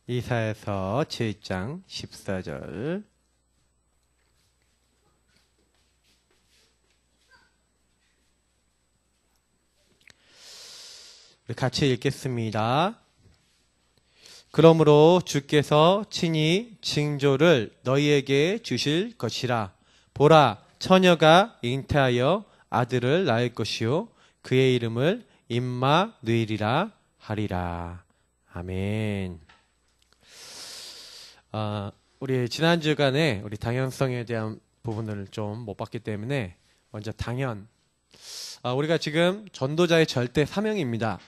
이사야서 7장 14절. 우리 같이 읽겠습니다. 그러므로 주께서 친히 징조를 너희에게 주실 것이라. 보라, 처녀가 잉태하여 아들을 낳을 것이요 그의 이름을 임마누엘이라 하리라. 아멘. 우리 지난 주간에 우리 당연성에 대한 부분을 좀 못 봤기 때문에 먼저 당연. 우리가 지금 전도자의 절대 사명입니다.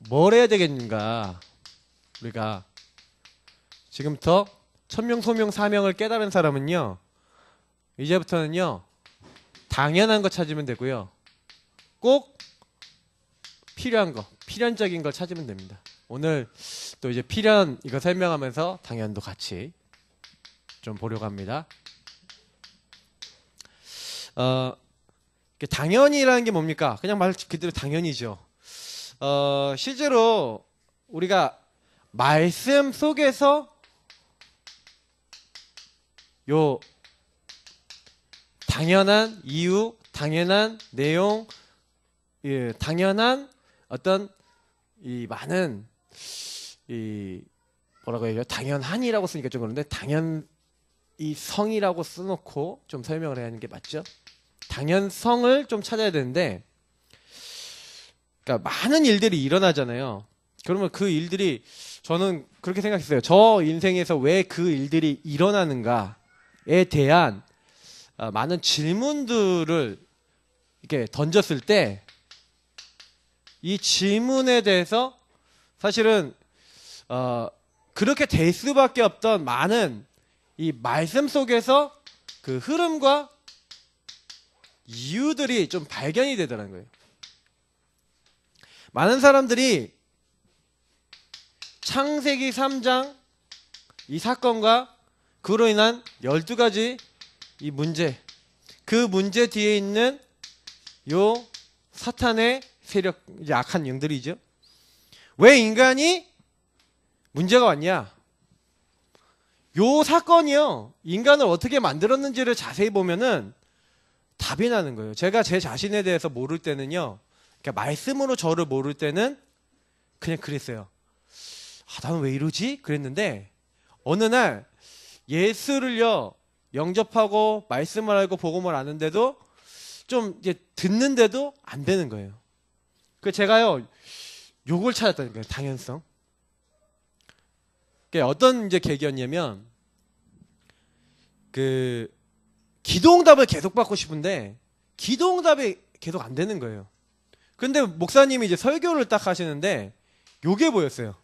뭘 해야 되겠는가? 우리가 지금부터 천명, 소명, 사명을 깨달은 사람은요, 이제부터는요, 당연한 거 찾으면 되고요, 꼭 필요한 거, 필연적인 걸 찾으면 됩니다. 오늘 또 이제 필연 이거 설명하면서 당연도 같이 좀 보려고 합니다. 당연이라는 게 뭡니까? 그냥 말 그대로 당연이죠. 실제로 우리가 말씀 속에서 요 당연한 이유, 당연한 내용, 당연한 어떤 이 많은 이 뭐라고 해야 되죠? 당연한이라고 쓰니까 좀 그런데 당연 이 성이라고 써놓고 좀 설명을 해야 하는 게 맞죠? 당연성을 좀 찾아야 되는데, 그러니까 많은 일들이 일어나잖아요. 그러면 그 일들이 저는 그렇게 생각했어요. 저 인생에서 왜 그 일들이 일어나는가에 대한 많은 질문들을 이렇게 던졌을 때 이 질문에 대해서 사실은 그렇게 될 수밖에 없던 많은 이 말씀 속에서 그 흐름과 이유들이 좀 발견이 되더라는 거예요. 많은 사람들이 창세기 3장 이 사건과 그로 인한 12가지 이 문제, 그 문제 뒤에 있는 요 사탄의 세력, 악한 영들이죠. 왜 인간이 문제가 왔냐? 요 사건이요, 인간을 어떻게 만들었는지를 자세히 보면은 답이 나는 거예요. 제가 제 자신에 대해서 모를 때는요, 그러니까 말씀으로 저를 모를 때는 그냥 그랬어요. 나는 왜 이러지? 그랬는데 어느 날 예수를요 영접하고 말씀을 알고 복음을 아는데도 좀 이제 듣는데도 안 되는 거예요. 그 제가요 요걸 찾았다는 거예요. 당연성. 어떤 이제 계기였냐면, 그 기도응답을 계속 받고 싶은데 기도응답이 계속 안 되는 거예요. 근데 목사님이 이제 설교를 딱 하시는데 요게 보였어요.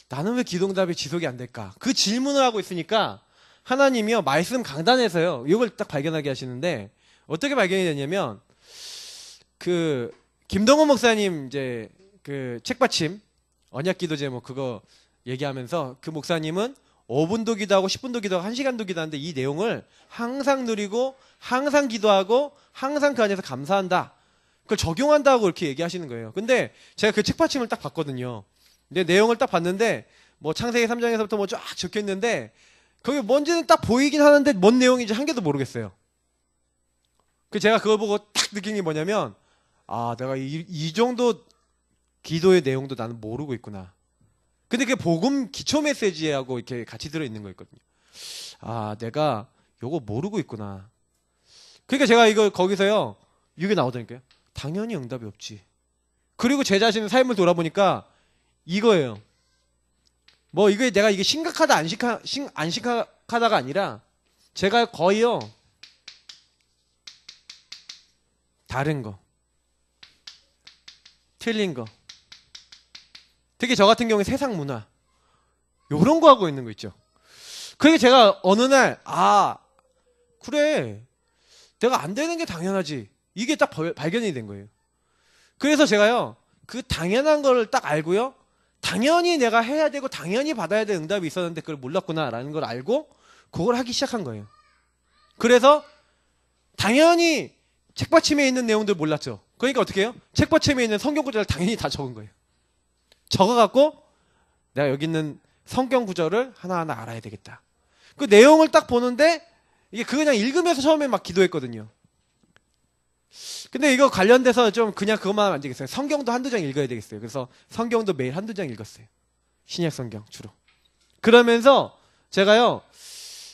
나는 왜 기도응답이 지속이 안 될까? 그 질문을 하고 있으니까 하나님이요 말씀 강단에서요 이걸 딱 발견하게 하시는데, 어떻게 발견이 됐냐면, 그 김동원 목사님 이제 그 책받침 언약기도 제목 그거 얘기하면서 그 목사님은 5분도 기도하고 10분도 기도하고 1시간도 기도하는데 이 내용을 항상 누리고 항상 기도하고 항상 그 안에서 감사한다, 그걸 적용한다고 이렇게 얘기하시는 거예요. 근데 제가 그 책받침을 딱 봤거든요. 근데 내용을 딱 봤는데 뭐 창세기 3장에서부터 뭐 쫙 적혀 있는데 거기 뭔지는 딱 보이긴 하는데 뭔 내용인지 한 개도 모르겠어요. 그 제가 그걸 보고 딱 느낀 게 뭐냐면, 내가 이 정도 기도의 내용도 나는 모르고 있구나. 근데 그게 복음 기초 메시지하고 이렇게 같이 들어있는 거였거든요. 내가 요거 모르고 있구나. 그러니까 제가 이거 거기서요 이게 나오다니까요. 당연히 응답이 없지. 그리고 제 자신의 삶을 돌아보니까 이거예요. 뭐 이게 내가 이게 심각하다 안 심각하다가 아니라 제가 거의요 다른 거, 틀린 거, 특히 저 같은 경우에 세상 문화 요런 거 하고 있는 거 있죠. 그게 제가 어느 날 그래 내가 안 되는 게 당연하지, 이게 딱 발견이 된 거예요. 그래서 제가요 그 당연한 거를 딱 알고요, 당연히 내가 해야 되고 당연히 받아야 될 응답이 있었는데 그걸 몰랐구나라는 걸 알고 그걸 하기 시작한 거예요. 그래서 당연히 책받침에 있는 내용들 몰랐죠. 그러니까 어떻게 해요? 책받침에 있는 성경 구절을 당연히 다 적은 거예요. 적어갖고 내가 여기 있는 성경 구절을 하나하나 알아야 되겠다. 그 내용을 딱 보는데 이게 그냥 읽으면서 처음에 막 기도했거든요. 근데 이거 관련돼서 좀 그냥 그것만 하면 안 되겠어요. 성경도 한두 장 읽어야 되겠어요. 그래서 성경도 매일 한두 장 읽었어요. 신약 성경 주로. 그러면서 제가요,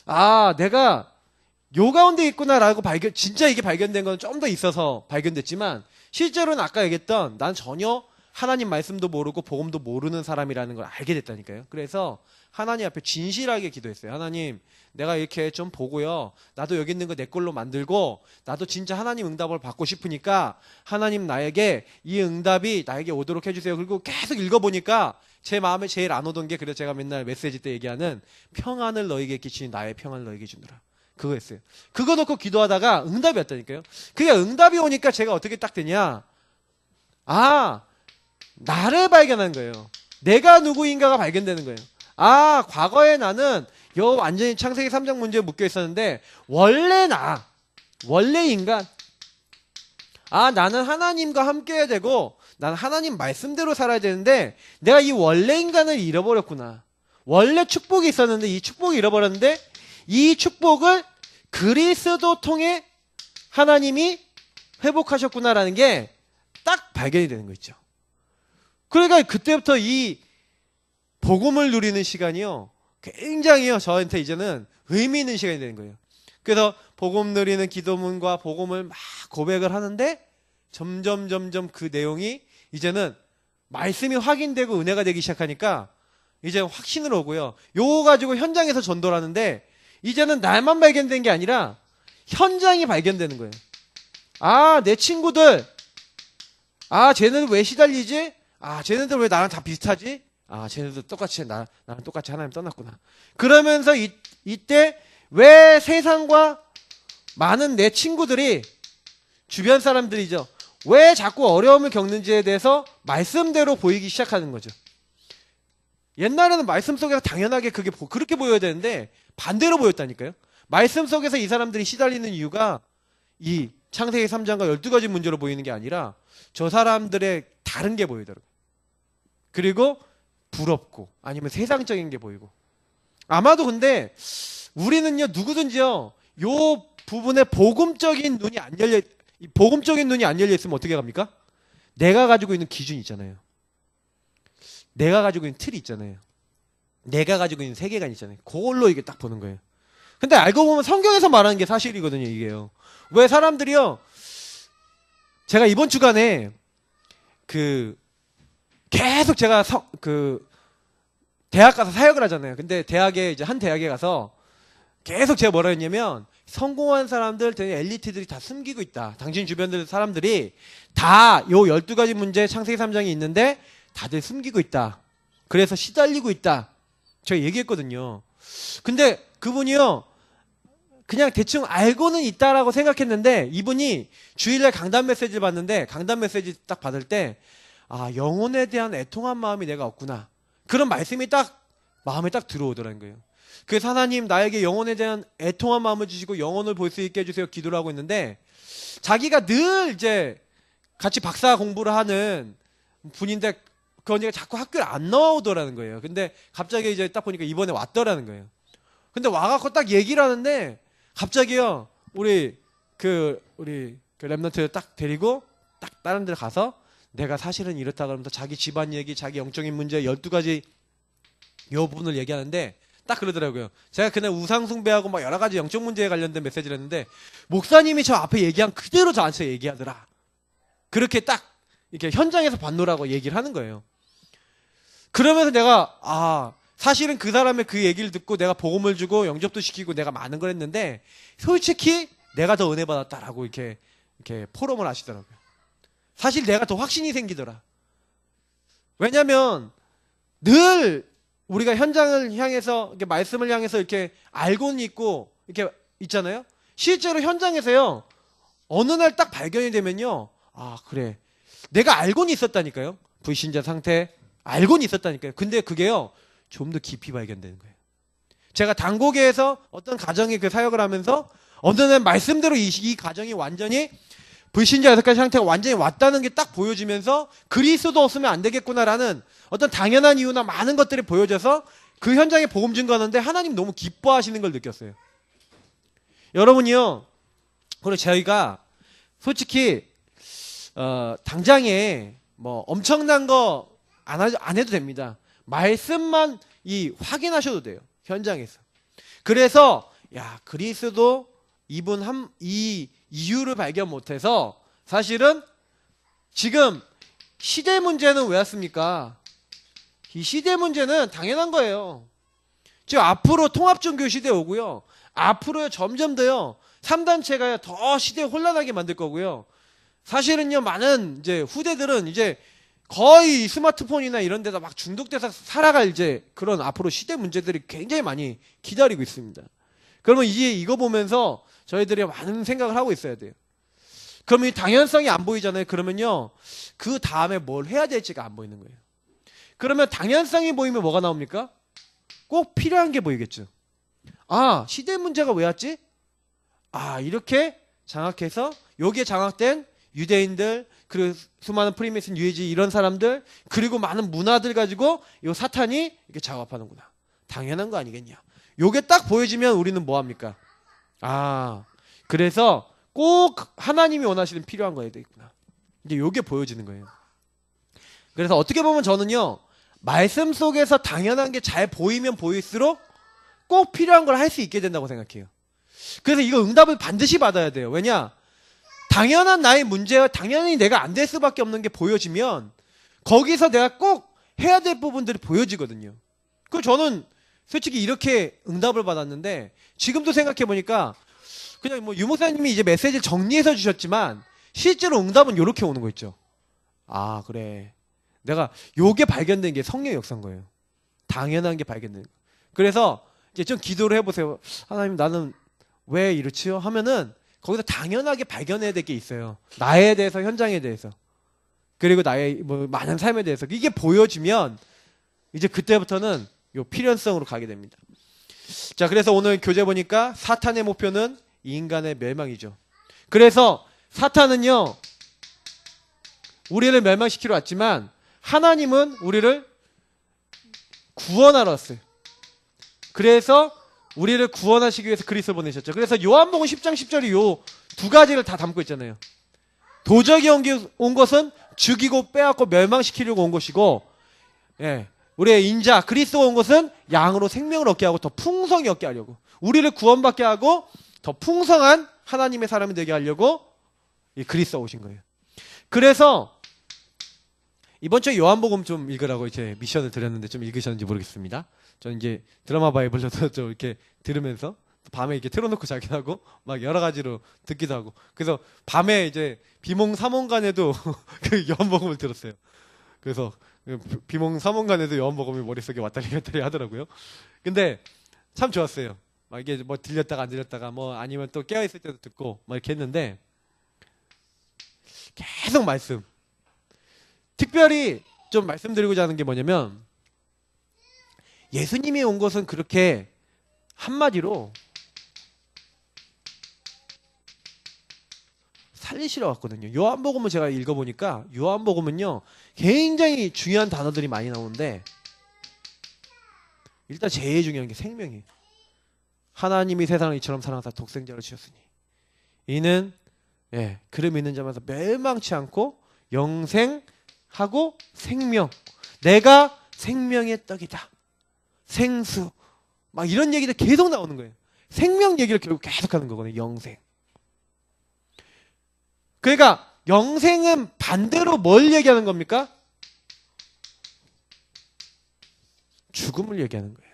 아, 내가 요 가운데 있구나라고 진짜 이게 발견된 건 좀 더 있어서 발견됐지만, 실제로는 아까 얘기했던 난 전혀 하나님 말씀도 모르고 복음도 모르는 사람이라는 걸 알게 됐다니까요. 그래서 하나님 앞에 진실하게 기도했어요. 하나님, 내가 이렇게 좀 보고요, 나도 여기 있는 거 내 걸로 만들고 나도 진짜 하나님 응답을 받고 싶으니까 하나님 나에게 이 응답이 나에게 오도록 해주세요. 그리고 계속 읽어보니까 제 마음에 제일 안 오던 게, 그래서 제가 맨날 메시지 때 얘기하는 평안을 너에게 끼치니 나의 평안을 너에게 주느라, 그거였어요. 그거 놓고 기도하다가 응답이 왔다니까요. 그게 응답이 오니까 제가 어떻게 딱 되냐, 아, 나를 발견한 거예요. 내가 누구인가가 발견되는 거예요. 아, 과거에 나는 요 완전히 창세기 3장 문제에 묶여 있었는데 원래 인간, 아, 나는 하나님과 함께 해야 되고 나는 하나님 말씀대로 살아야 되는데 내가 이 원래 인간을 잃어버렸구나. 원래 축복이 있었는데 이 축복을 잃어버렸는데 이 축복을 그리스도 통해 하나님이 회복하셨구나라는 게 딱 발견이 되는 거 있죠. 그러니까 그때부터 이 복음을 누리는 시간이요, 굉장히요, 저한테 이제는 의미 있는 시간이 되는 거예요. 그래서 복음 누리는 기도문과 복음을 막 고백을 하는데 점점 그 내용이 이제는 말씀이 확인되고 은혜가 되기 시작하니까 이제 확신을 오고요. 요거 가지고 현장에서 전도를 하는데 이제는 날만 발견된 게 아니라 현장이 발견되는 거예요. 아, 내 친구들, 아, 쟤는 왜 시달리지? 아, 쟤네들 왜 나랑 다 비슷하지? 아, 쟤네들 똑같이 나랑 똑같이 하나님 떠났구나. 그러면서 이때 왜 세상과 많은 내 친구들이, 주변 사람들이죠, 왜 자꾸 어려움을 겪는지에 대해서 말씀대로 보이기 시작하는 거죠. 옛날에는 말씀 속에서 당연하게 그렇게 보여야 되는데 반대로 보였다니까요. 말씀 속에서 이 사람들이 시달리는 이유가 이 창세기 3장과 12가지 문제로 보이는 게 아니라 저 사람들의 다른 게 보이더라고요. 그리고 부럽고 아니면 세상적인 게 보이고. 아마도 근데 우리는요, 누구든지요, 요 부분에 복음적인 눈이 안 열려 있으면 어떻게 갑니까? 내가 가지고 있는 기준이 있잖아요. 내가 가지고 있는 틀이 있잖아요. 내가 가지고 있는 세계관이 있잖아요. 그걸로 이게 딱 보는 거예요. 근데 알고 보면 성경에서 말하는 게 사실이거든요, 이게요. 왜 사람들이요, 제가 이번 주간에 계속 제가 대학 가서 사역을 하잖아요. 근데 이제 한 대학에 가서 계속 제가 뭐라 했냐면, 성공한 사람들, 엘리트들이 다 숨기고 있다. 당신 주변들 사람들이 다 요 12가지 문제 창세기 3장이 있는데 다들 숨기고 있다. 그래서 시달리고 있다. 제가 얘기했거든요. 근데 그분이요, 그냥 대충 알고는 있다라고 생각했는데 이분이 주일날 강단 메시지를 받는데, 강단 메시지 딱 받을 때, 아, 영혼에 대한 애통한 마음이 내가 없구나, 그런 말씀이 딱 마음에 딱 들어오더라는 거예요. 그래서 하나님, 나에게 영혼에 대한 애통한 마음을 주시고 영혼을 볼 수 있게 해주세요 기도를 하고 있는데, 자기가 늘 이제 같이 박사 공부를 하는 분인데 그 언니가 자꾸 학교를 안 나오더라는 거예요. 근데 갑자기 이제 딱 보니까 이번에 왔더라는 거예요. 근데 와갖고 딱 얘기를 하는데 갑자기요, 우리 랩런트 딱 데리고 딱 다른 데 가서 내가 사실은 이렇다 그러면서 자기 집안 얘기, 자기 영적인 문제 12가지 요 부분을 얘기하는데 딱 그러더라고요. 제가 그날 우상 숭배하고 막 여러 가지 영적 문제에 관련된 메시지를 했는데 목사님이 저 앞에 얘기한 그대로 저한테 얘기하더라. 그렇게 딱 이렇게 현장에서 받노라고 얘기를 하는 거예요. 그러면서 내가, 사실은 그 사람의 그 얘기를 듣고 내가 복음을 주고 영접도 시키고 내가 많은 걸 했는데 솔직히 내가 더 은혜 받았다라고 이렇게 포럼을 하시더라고요. 사실 내가 더 확신이 생기더라. 왜냐면 늘 우리가 현장을 향해서, 이렇게 말씀을 향해서 이렇게 알고는 있고 이렇게 있잖아요. 실제로 현장에서요, 어느 날 딱 발견이 되면요, 아, 그래, 내가 알고는 있었다니까요. 불신자 상태 알고는 있었다니까요. 근데 그게요, 좀 더 깊이 발견되는 거예요. 제가 단고개에서 어떤 가정의 그 사역을 하면서 어느 날 말씀대로 이 가정이 완전히 불신자 여섯 가지 상태가 완전히 왔다는 게 딱 보여지면서 그리스도 없으면 안 되겠구나라는 어떤 당연한 이유나 많은 것들이 보여져서 그 현장에 복음 증거하는데 하나님 너무 기뻐하시는 걸 느꼈어요. 여러분이요, 그리고 저희가 솔직히 당장에 뭐 엄청난 거 안 해도 됩니다. 말씀만 확인하셔도 돼요. 현장에서. 그래서 야, 그리스도 이분 이 이유를 발견 못해서 사실은 지금 시대 문제는 왜 왔습니까? 이 시대 문제는 당연한 거예요. 지금 앞으로 통합종교 시대 오고요. 앞으로 점점 더요. 3단체가 더 시대 혼란하게 만들 거고요. 사실은요, 많은 이제 후대들은 이제 거의 스마트폰이나 이런 데다 막 중독돼서 살아갈 이제 그런 앞으로 시대 문제들이 굉장히 많이 기다리고 있습니다. 그러면 이제 이거 보면서 저희들이 많은 생각을 하고 있어야 돼요. 그러면 이 당연성이 안 보이잖아요. 그러면요, 그 다음에 뭘 해야 될지가 안 보이는 거예요. 그러면 당연성이 보이면 뭐가 나옵니까? 꼭 필요한 게 보이겠죠. 아, 시대 문제가 왜 왔지? 아, 이렇게 장악해서 여기에 장악된 유대인들, 그리고 수많은 프리메이슨, 유해지 이런 사람들, 그리고 많은 문화들 가지고 이 사탄이 이렇게 작업하는구나. 당연한 거 아니겠냐. 요게 딱 보여지면 우리는 뭐 합니까? 아, 그래서 꼭 하나님이 원하시는 필요한 거야 되겠구나. 이제 요게 보여지는 거예요. 그래서 어떻게 보면 저는요, 말씀 속에서 당연한 게 잘 보이면 보일수록 꼭 필요한 걸 할 수 있게 된다고 생각해요. 그래서 이거 응답을 반드시 받아야 돼요. 왜냐? 당연한 나의 문제와 당연히 내가 안 될 수밖에 없는 게 보여지면 거기서 내가 꼭 해야 될 부분들이 보여지거든요. 그 저는 솔직히 이렇게 응답을 받았는데 지금도 생각해 보니까 그냥 뭐 유목사님이 이제 메시지를 정리해서 주셨지만 실제로 응답은 이렇게 오는 거 있죠. 아, 그래. 내가 요게 발견된 게 성령의 역사인 거예요. 당연한 게 발견된 거. 그래서 이제 좀 기도를 해보세요. 하나님, 나는 왜 이렇지요? 하면은 거기서 당연하게 발견해야 될 게 있어요. 나에 대해서, 현장에 대해서. 그리고 나의 뭐 많은 삶에 대해서. 이게 보여지면 이제 그때부터는 요 필연성으로 가게 됩니다. 자, 그래서 오늘 교재 보니까 사탄의 목표는 인간의 멸망이죠. 그래서 사탄은요, 우리를 멸망시키러 왔지만 하나님은 우리를 구원하러 왔어요. 그래서 우리를 구원하시기 위해서 그리스도를 보내셨죠. 그래서 요한복음 10장 10절이 요 두 가지를 다 담고 있잖아요. 도적이 온 것은 죽이고 빼앗고 멸망시키려고 온 것이고, 예, 우리의 인자 그리스도가 온 것은 양으로 생명을 얻게 하고 더 풍성히 얻게 하려고, 우리를 구원받게 하고 더 풍성한 하나님의 사람이 되게 하려고 이 그리스도가 오신 거예요. 그래서 이번 주에 요한복음 좀 읽으라고 이제 미션을 드렸는데 좀 읽으셨는지 모르겠습니다. 저는 이제 드라마 바이블로도 좀 이렇게 들으면서 밤에 이렇게 틀어놓고 자기도 하고 막 여러 가지로 듣기도 하고, 그래서 밤에 이제 비몽사몽간에도 그 요한복음을 들었어요. 그래서 비몽사몽간에도 요한복음이 머릿속에 왔다리 갔다리 하더라고요. 근데 참 좋았어요. 막 이게 뭐 들렸다가 안 들렸다가 뭐 아니면 또 깨어있을 때도 듣고 막 이렇게 했는데 계속 말씀. 특별히 좀 말씀드리고자 하는 게 뭐냐면, 예수님이 온 것은 그렇게 한마디로 살리시러 왔거든요. 요한복음을 제가 읽어보니까 요한복음은요, 굉장히 중요한 단어들이 많이 나오는데 일단 제일 중요한 게 생명이에요. 하나님이 세상을 이처럼 사랑하사 독생자를 주셨으니 이는 그를 믿는 자마다 멸망치 않고 영생하고 생명, 내가 생명의 떡이다, 생수, 막 이런 얘기들 계속 나오는 거예요. 생명 얘기를 결국 계속 하는 거거든요. 영생. 그러니까 영생은 반대로 뭘 얘기하는 겁니까? 죽음을 얘기하는 거예요.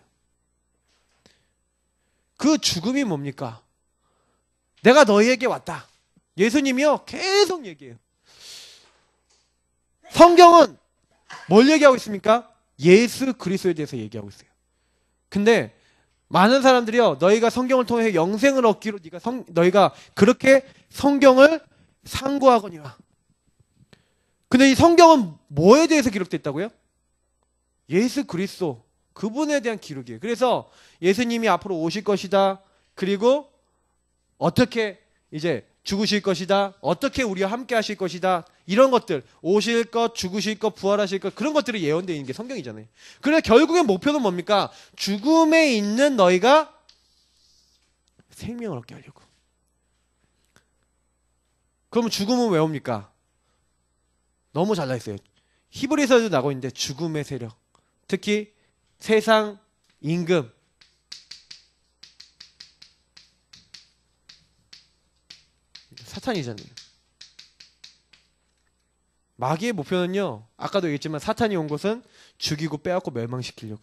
그 죽음이 뭡니까? 내가 너희에게 왔다. 예수님이요, 계속 얘기해요. 성경은 뭘 얘기하고 있습니까? 예수 그리스도에 대해서 얘기하고 있어요. 근데 많은 사람들이요, 너희가 성경을 통해 영생을 얻기로 너희가 그렇게 성경을 상고하거니와. 근데 이 성경은 뭐에 대해서 기록되어 있다고요? 예수 그리스도, 그분에 대한 기록이에요. 그래서 예수님이 앞으로 오실 것이다. 그리고 어떻게 이제 죽으실 것이다. 어떻게 우리와 함께 하실 것이다. 이런 것들, 오실 것, 죽으실 것, 부활하실 것, 그런 것들이 예언되어 있는 게 성경이잖아요. 그래서 결국엔 목표는 뭡니까? 죽음에 있는 너희가 생명을 얻게 하려고. 그러면 죽음은 왜 옵니까? 너무 잘 나있어요. 히브리서에도 나오고 있는데 죽음의 세력, 특히 세상 임금, 사탄이잖아요. 마귀의 목표는요, 아까도 얘기했지만 사탄이 온 것은 죽이고 빼앗고 멸망시키려고.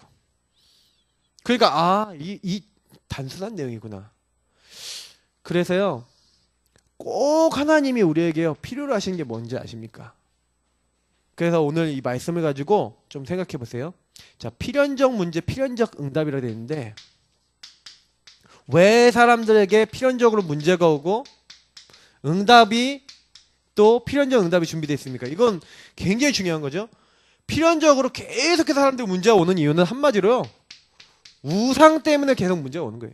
그러니까 이 단순한 내용이구나. 그래서요, 꼭 하나님이 우리에게요 필요로 하시는 게 뭔지 아십니까? 그래서 오늘 이 말씀을 가지고 좀 생각해 보세요. 자, 필연적 문제, 필연적 응답이라 되어 있는데, 왜 사람들에게 필연적으로 문제가 오고 응답이 또 필연적 응답이 준비되어 있습니까? 이건 굉장히 중요한 거죠. 필연적으로 계속해서 사람들이 문제가 오는 이유는 한마디로요, 우상 때문에 계속 문제가 오는 거예요.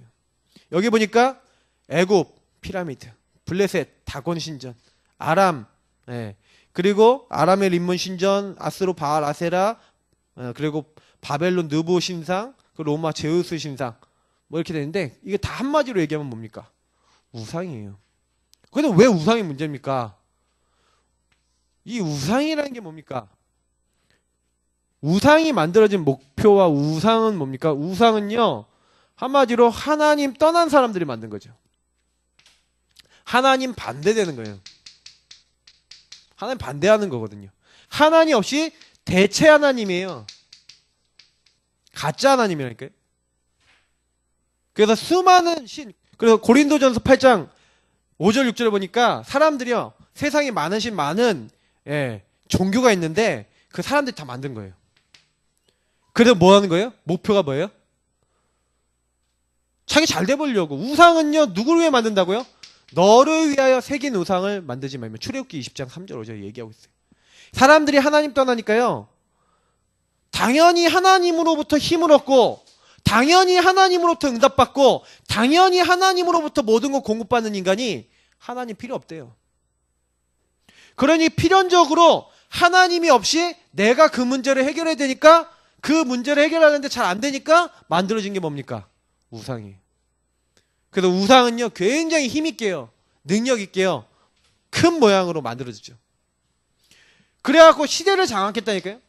여기 보니까 애굽 피라미드, 블레셋 다곤 신전, 아람, 그리고 아람의 림몬 신전, 아스로 바알 아세라, 그리고 바벨론 느부 신상, 그 로마 제우스 신상, 뭐 이렇게 되는데, 이게 다 한마디로 얘기하면 뭡니까? 우상이에요. 근데 왜 우상이 문제입니까? 이 우상이라는 게 뭡니까? 우상이 만들어진 목표와 우상은 뭡니까? 우상은요, 한마디로 하나님 떠난 사람들이 만든 거죠. 하나님 반대되는 거예요. 하나님 반대하는 거거든요. 하나님 없이 대체 하나님이에요. 가짜 하나님이라니까요. 그래서 수많은 그래서 고린도전서 8장 5절 6절을 보니까 사람들이요, 세상에 많은 종교가 있는데 그 사람들이 다 만든 거예요. 그래서 뭐 하는 거예요? 목표가 뭐예요? 자기 잘 돼보려고. 우상은요, 누구를 위해 만든다고요? 너를 위하여 새긴 우상을 만들지 말며. 출애굽기 20장 3절 5절 얘기하고 있어요. 사람들이 하나님 떠나니까요, 당연히 하나님으로부터 힘을 얻고, 당연히 하나님으로부터 응답받고, 당연히 하나님으로부터 모든 걸 공급받는 인간이 하나님 필요 없대요. 그러니 필연적으로 하나님이 없이 내가 그 문제를 해결해야 되니까, 그 문제를 해결하는데 잘 안 되니까 만들어진 게 뭡니까? 우상이에요. 그래서 우상은요, 굉장히 힘있게요, 능력있게요, 큰 모양으로 만들어지죠. 그래갖고 시대를 장악했다니까요.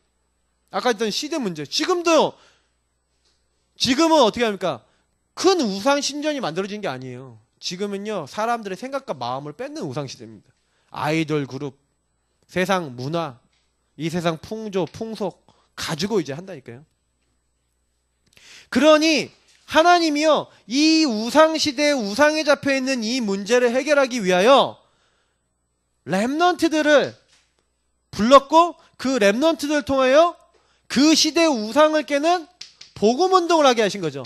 아까 했던 시대 문제. 지금은 어떻게 합니까? 큰 우상 신전이 만들어진 게 아니에요. 지금은요, 사람들의 생각과 마음을 뺏는 우상 시대입니다. 아이돌 그룹, 세상 문화, 이 세상 풍조, 풍속 가지고 이제 한다니까요. 그러니 하나님이요, 이 우상 시대에 우상에 잡혀 있는 이 문제를 해결하기 위하여 렘넌트들을 불렀고, 그 렘넌트들을 통하여 그 시대의 우상을 깨는 복음 운동을 하게 하신 거죠.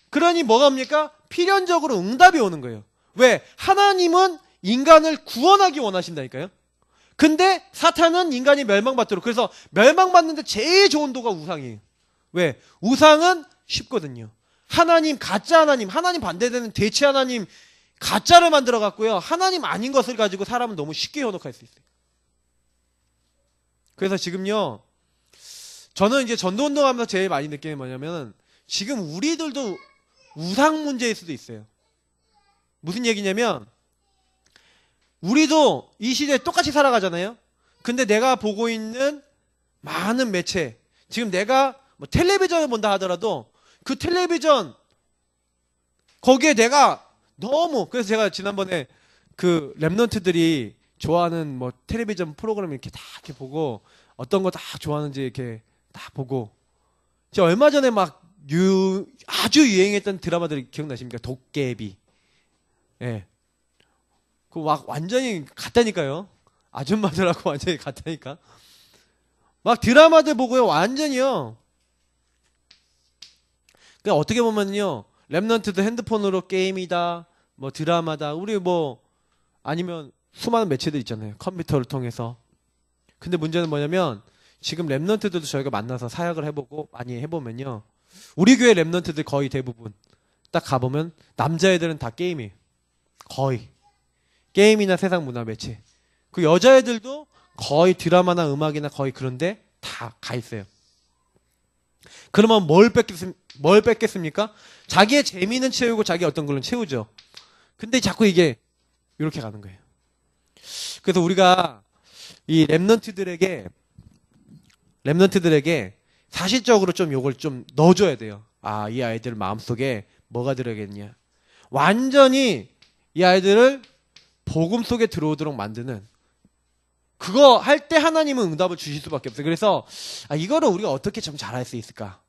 그러니 뭐가 옵니까? 필연적으로 응답이 오는 거예요. 왜? 하나님은 인간을 구원하기 원하신다니까요. 근데 사탄은 인간이 멸망받도록. 그래서 멸망받는데 제일 좋은 도가 우상이에요. 왜? 우상은 쉽거든요. 하나님, 가짜 하나님, 하나님 반대되는 대체 하나님, 가짜를 만들어 갖고요, 하나님 아닌 것을 가지고 사람은 너무 쉽게 현혹할 수 있어요. 그래서 지금요, 저는 이제 전도운동 하면서 제일 많이 느끼는 게 뭐냐면, 지금 우리들도 우상 문제일 수도 있어요. 무슨 얘기냐면, 우리도 이 시대에 똑같이 살아가잖아요. 근데 내가 보고 있는 많은 매체, 지금 내가 뭐 텔레비전을 본다 하더라도 그 텔레비전, 거기에 내가 너무, 그래서 제가 지난번에 그 랩런트들이 좋아하는 뭐 텔레비전 프로그램 이렇게 다 이렇게 보고, 어떤 거 다 좋아하는지 이렇게 다 보고, 제가 얼마 전에 막 아주 유행했던 드라마들 기억나십니까? 도깨비. 예. 그 막 완전히 같다니까요. 아줌마들하고 완전히 같다니까. 막 드라마들 보고요, 완전히요. 그러니까 어떻게 보면요, 랩넌트도 핸드폰으로 게임이다, 뭐 드라마다, 우리 뭐 아니면 수많은 매체들 있잖아요, 컴퓨터를 통해서. 근데 문제는 뭐냐면, 지금 랩넌트들도 저희가 만나서 사역을 해보고 많이 해보면요, 우리 교회 랩넌트들 거의 대부분 딱 가보면 남자애들은 다 게임이에요. 거의. 게임이나 세상 문화 매체. 그 여자애들도 거의 드라마나 음악이나 거의 그런데 다 가 있어요. 그러면 뭘 뺏겠습니까? 자기의 재미는 채우고 자기 어떤 걸로 채우죠. 근데 자꾸 이게 이렇게 가는 거예요. 그래서 우리가 이 랩런트들에게 사실적으로 좀 요걸 좀 넣어줘야 돼요. 아, 이 아이들 마음속에 뭐가 들어야겠냐. 완전히 이 아이들을 복음 속에 들어오도록 만드는 그거 할 때 하나님은 응답을 주실 수밖에 없어요. 그래서 이거를 우리가 어떻게 좀 잘할 수 있을까?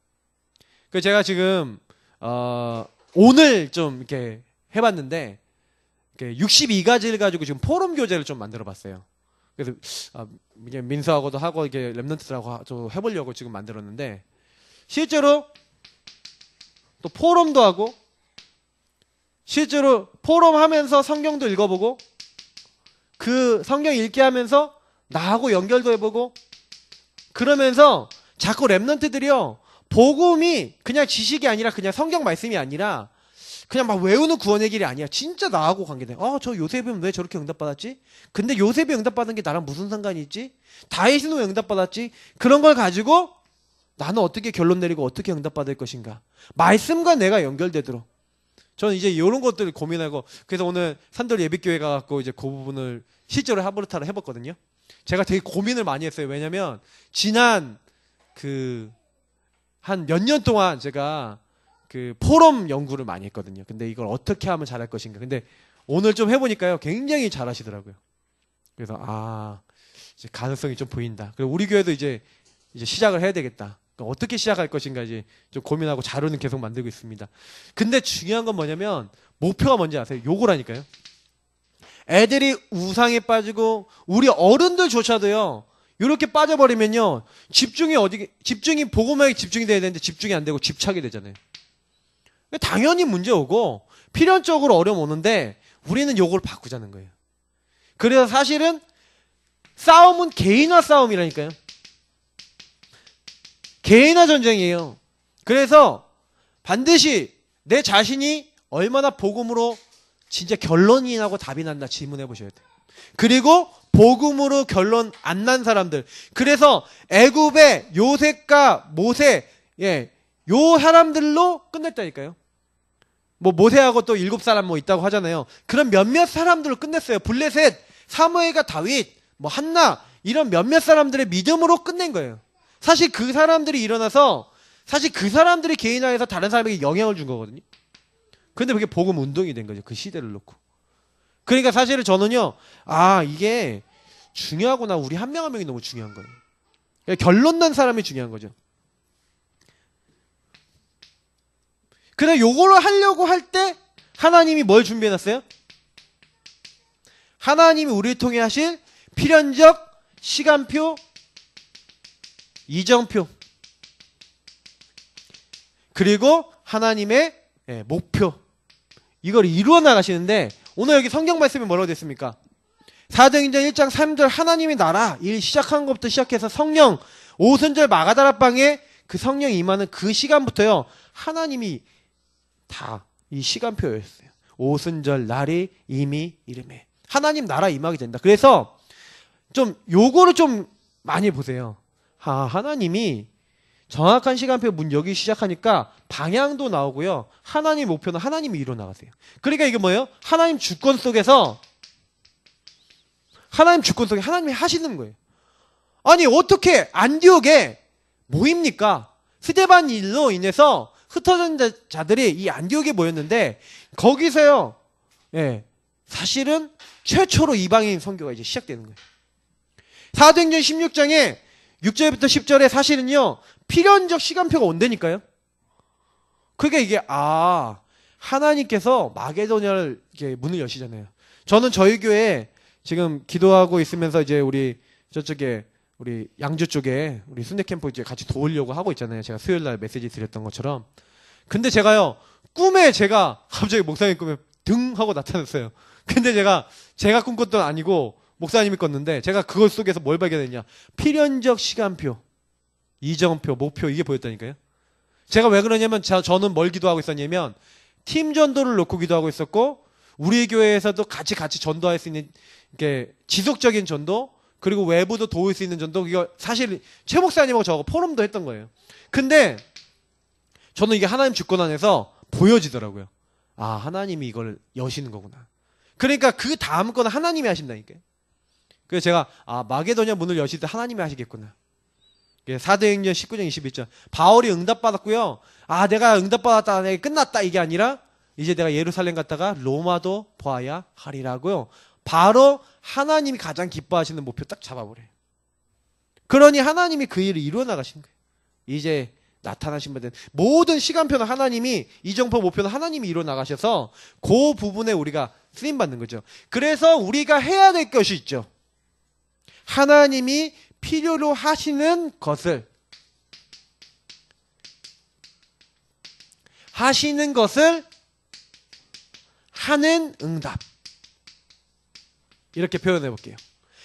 그 제가 지금 오늘 좀 이렇게 해봤는데 62가지를 가지고 지금 포럼 교재를 좀 만들어봤어요. 그래서 민수하고도 하고 이게 랩런트들하고 좀 해보려고 지금 만들었는데 실제로 또 포럼도 하고 실제로 포럼 하면서 성경도 읽어보고 그 성경 읽게 하면서 나하고 연결도 해보고 그러면서 자꾸 랩런트들이요 복음이 그냥 지식이 아니라 그냥 성경 말씀이 아니라 그냥 막 외우는 구원의 길이 아니야. 진짜 나하고 관계돼. 저 요셉은 왜 저렇게 응답받았지? 근데 요셉이 응답받은 게 나랑 무슨 상관이 있지? 다윗은 왜 응답받았지? 그런 걸 가지고 나는 어떻게 결론 내리고 어떻게 응답받을 것인가? 말씀과 내가 연결되도록. 저는 이제 이런 것들을 고민하고 그래서 오늘 산돌 예비교회 가갖고 이제 그 부분을 실제로 하브르타를 해봤거든요. 제가 되게 고민을 많이 했어요. 왜냐면 지난 한 몇 년 동안 제가 포럼 연구를 많이 했거든요. 근데 이걸 어떻게 하면 잘할 것인가. 근데 오늘 좀 해보니까요. 굉장히 잘하시더라고요. 그래서 이제 가능성이 좀 보인다. 그리고 우리 교회도 이제 시작을 해야 되겠다. 그러니까 어떻게 시작할 것인가 이제 좀 고민하고 자료는 계속 만들고 있습니다. 근데 중요한 건 뭐냐면 목표가 뭔지 아세요? 요거라니까요. 애들이 우상에 빠지고 우리 어른들조차도요. 이렇게 빠져버리면요. 집중이 복음에 집중이 돼야 되는데 집중이 안 되고 집착이 되잖아요. 당연히 문제 오고 필연적으로 어려움 오는데 우리는 요걸 바꾸자는 거예요. 그래서 사실은 싸움은 개인화 싸움이라니까요. 개인화 전쟁이에요. 그래서 반드시 내 자신이 얼마나 복음으로 진짜 결론이 나고 답이 난다 질문해 보셔야 돼요. 그리고 복음으로 결론 안 난 사람들. 그래서 애굽의 요셉과 모세, 요 사람들로 끝냈다니까요. 모세하고 또 7사람 있다고 하잖아요. 그런 몇몇 사람들로 끝냈어요. 블레셋, 사무엘과 다윗, 한나 이런 몇몇 사람들의 믿음으로 끝낸 거예요. 사실 그 사람들이 일어나서 사실 그 사람들이 개인화해서 다른 사람에게 영향을 준 거거든요. 근데 그게 복음 운동이 된 거죠. 그 시대를 놓고. 그러니까 사실은 저는요. 이게 중요하구나. 우리 한 명 한 명이 너무 중요한 거예요. 그러니까 결론 난 사람이 중요한 거죠. 그래 요거를 하려고 할 때 하나님이 뭘 준비해놨어요? 하나님이 우리를 통해 하실 필연적 시간표, 이정표 그리고 하나님의 목표 이걸 이루어 나가시는데 오늘 여기 성경 말씀이 뭐라고 됐습니까? 사도행전 1장 3절 하나님의 나라 일 시작한 것부터 시작해서 성령 오순절 마가다락방에 그 성령이 임하는 그 시간부터요 하나님이 다 이 시간표였어요. 오순절 날이 이미 이름에 하나님 나라 임하게 된다. 그래서 좀 요거를 좀 많이 보세요. 하나님이 정확한 시간표 문 여기 시작하니까 방향도 나오고요. 하나님 목표는 하나님이 이루어 나가세요. 그러니까 이게 뭐예요? 하나님 주권 속에 하나님이 하시는 거예요. 아니 어떻게 안디옥에 모입니까? 스데반 일로 인해서 흩어진 자들이 이 안디옥에 모였는데 거기서요. 사실은 최초로 이방인 선교가 이제 시작되는 거예요. 사도행전 16장에 6절부터 10절에 사실은요. 필연적 시간표가 온다니까요. 그러니까 이게 하나님께서 마게도냐를 이렇게 문을 여시잖아요. 저는 저희 교회에 지금 기도하고 있으면서 이제 우리 저쪽에 우리 양주 쪽에 우리 순대 캠프 이제 같이 도우려고 하고 있잖아요. 제가 수요일 날 메시지 드렸던 것처럼. 근데 제가요. 꿈에 제가 갑자기 목사님 꿈에 등 하고 나타났어요. 근데 제가 꿈꿨던 아니고 목사님이 꿨는데 제가 그것 속에서 뭘 발견했냐? 필연적 시간표, 이정표, 목표 이게 보였다니까요. 제가 왜 그러냐면 저는 뭘 기도하고 있었냐면 팀 전도를 놓고 기도하고 있었고 우리 교회에서도 같이 전도할 수 있는 이렇게 지속적인 전도, 그리고 외부도 도울 수 있는 전도, 이거 사실 최 목사님하고 저하고 포럼도 했던 거예요. 근데 저는 이게 하나님 주권 안에서 보여지더라고요. 아, 하나님이 이걸 여시는 거구나. 그러니까 그 다음 거는 하나님이 하신다니까요. 그래서 제가 마게도냐 문을 여실 때 하나님이 하시겠구나. 사도행전 19장 21절. 바울이 응답받았고요. 내가 응답받았다, 내가 끝났다, 이게 아니라 이제 내가 예루살렘 갔다가 로마도 보아야 하리라고요. 바로 하나님이 가장 기뻐하시는 목표 딱 잡아버려요. 그러니 하나님이 그 일을 이루어 나가신 거예요. 이제 나타나신 분들 모든 시간표는 하나님이, 이정표 목표는 하나님이 이루어 나가셔서 그 부분에 우리가 쓰임 받는 거죠. 그래서 우리가 해야 될 것이 있죠. 하나님이 필요로 하시는 것을 하는 응답. 이렇게 표현해 볼게요.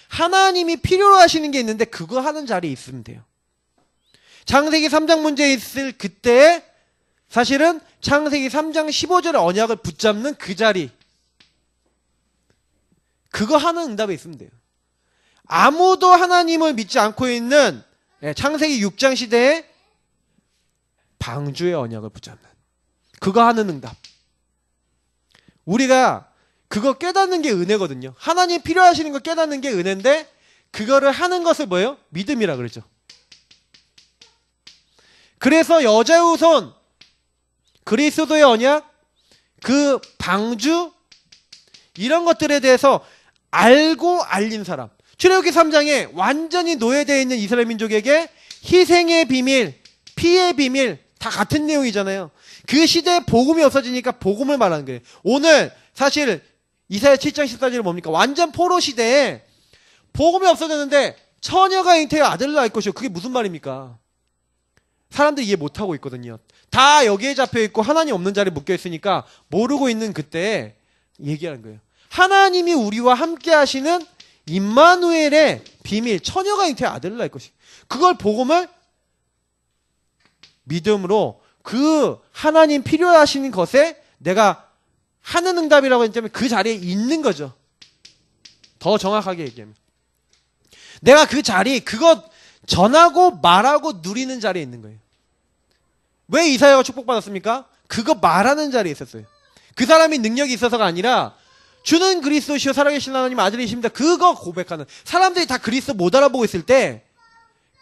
하나님이 필요로 하시는 게 있는데 그거 하는 자리에 있으면 돼요. 창세기 3장 문제 있을 그때 사실은 창세기 3장 15절의 언약을 붙잡는 그 자리, 그거 하는 응답에 있으면 돼요. 아무도 하나님을 믿지 않고 있는 창세기 6장 시대에 방주의 언약을 붙잡는, 그거 하는 응답. 우리가 그거 깨닫는 게 은혜거든요. 하나님 필요하시는 거 깨닫는 게 은혜인데 그거를 하는 것을 뭐예요? 믿음이라 그러죠. 그래서 여자우손, 그리스도의 언약, 그 방주, 이런 것들에 대해서 알고 알린 사람. 출애굽기 3장에 완전히 노예되어 있는 이스라엘 민족에게 희생의 비밀, 피의 비밀 다 같은 내용이잖아요. 그 시대에 복음이 없어지니까 복음을 말하는 거예요. 오늘 사실 이사야 7장 14절이 뭡니까? 완전 포로 시대에 복음이 없어졌는데 처녀가 잉태하여 아들을 낳을 것이요. 그게 무슨 말입니까? 사람들이 이해 못하고 있거든요. 다 여기에 잡혀있고 하나님 없는 자리에 묶여있으니까 모르고 있는 그때에 얘기하는 거예요. 하나님이 우리와 함께 하시는 임마누엘의 비밀, 처녀가 잉태하여 아들을 낳을 것이요. 그걸 복음을 믿음으로 그 하나님 필요하시는 것에 내가 하는 응답이라고 했자면 그 자리에 있는 거죠. 더 정확하게 얘기하면 내가 그 자리, 그것 전하고 말하고 누리는 자리에 있는 거예요. 왜 이사야가 축복받았습니까? 그거 말하는 자리에 있었어요. 그 사람이 능력이 있어서가 아니라 주는 그리스도시요 살아계신 하나님 아들이십니다. 그거 고백하는, 사람들이 다 그리스도 못 알아보고 있을 때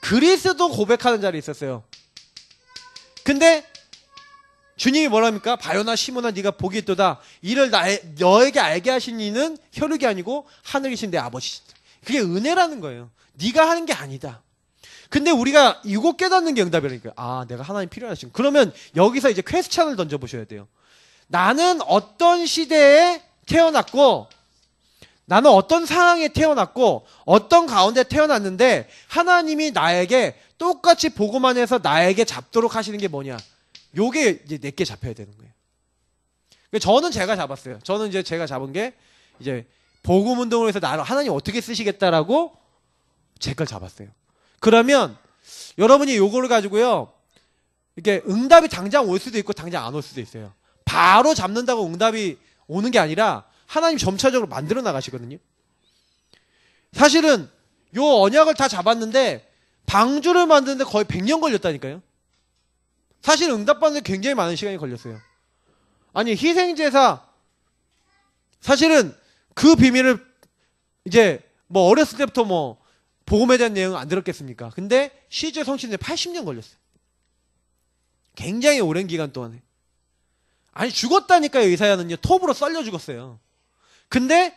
그리스도 고백하는 자리에 있었어요. 근데 주님이 뭐랍니까? 바요나 시몬아 네가 복이 있도다. 이를 너에게 알게 하신 이는 혈육이 아니고 하늘에 계신 내 아버지시다. 그게 은혜라는 거예요. 네가 하는 게 아니다. 근데 우리가 이거 깨닫는 게 응답이라니까요. 내가 하나님 필요하신. 그러면 여기서 이제 퀘스천을 던져보셔야 돼요. 나는 어떤 시대에 태어났고, 나는 어떤 상황에 태어났고, 어떤 가운데 태어났는데 하나님이 나에게 똑같이 복음만 해서 나에게 잡도록 하시는 게 뭐냐? 요게 이제 내게 잡혀야 되는 거예요. 저는 제가 잡았어요. 저는 이제 제가 잡은 게 이제 복음 운동을 해서 나를 하나님 어떻게 쓰시겠다라고 제 걸 잡았어요. 그러면 여러분이 요거를 가지고요, 이렇게 응답이 당장 올 수도 있고 당장 안 올 수도 있어요. 바로 잡는다고 응답이 오는 게 아니라 하나님 점차적으로 만들어 나가시거든요. 사실은 요 언약을 다 잡았는데 방주를 만드는데 거의 100년 걸렸다니까요. 사실 응답받는 데 굉장히 많은 시간이 걸렸어요. 아니, 희생제사, 사실은 그 비밀을 이제 뭐 어렸을 때부터 뭐 복음에 대한 내용은 안 들었겠습니까? 근데 시제 성취인데 80년 걸렸어요. 굉장히 오랜 기간 동안에. 아니, 죽었다니까요. 이사야는요. 톱으로 썰려 죽었어요. 근데